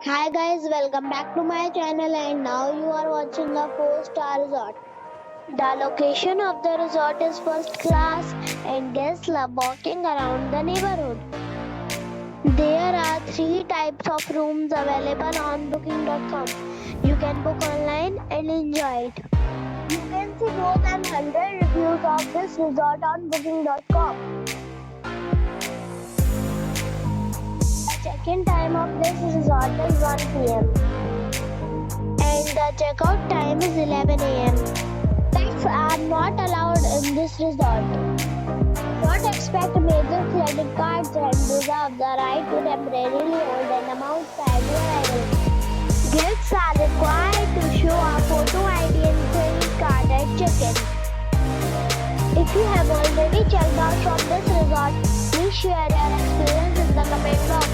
Hi guys, welcome back to my channel and now you are watching a 4-star resort. The location of the resort is first class and guests love walking around the neighborhood. There are 3 types of rooms available on booking.com. You can book online and enjoy it. You can see more than 100 reviews of this resort on booking.com. The check-in time of this resort is 1 p.m. and the checkout time is 11 a.m. Pets are not allowed in this resort. Do not expect major credit cards and reserve the right to temporarily hold an amount prior to arrival. Guests are required to show a photo ID and credit card at check-in. If you have already checked out from this resort, please share your experience in the comment box.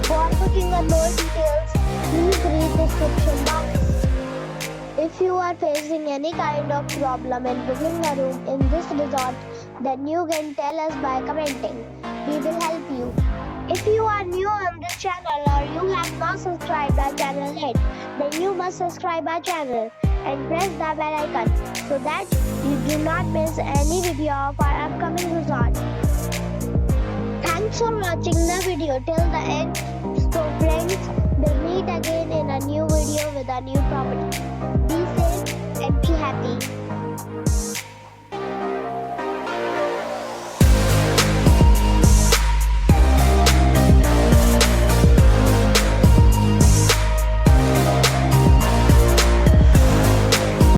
For booking or more details, please read description box. If you are facing any kind of problem in booking a room in this resort, then you can tell us by commenting. We will help you. If you are new on this channel or you have not subscribed our channel yet, then you must subscribe our channel and press the bell icon so that you do not miss any video of our upcoming resort. Thanks for watching the video till the end. So friends, we'll meet again in a new video with a new property. Be safe and be happy.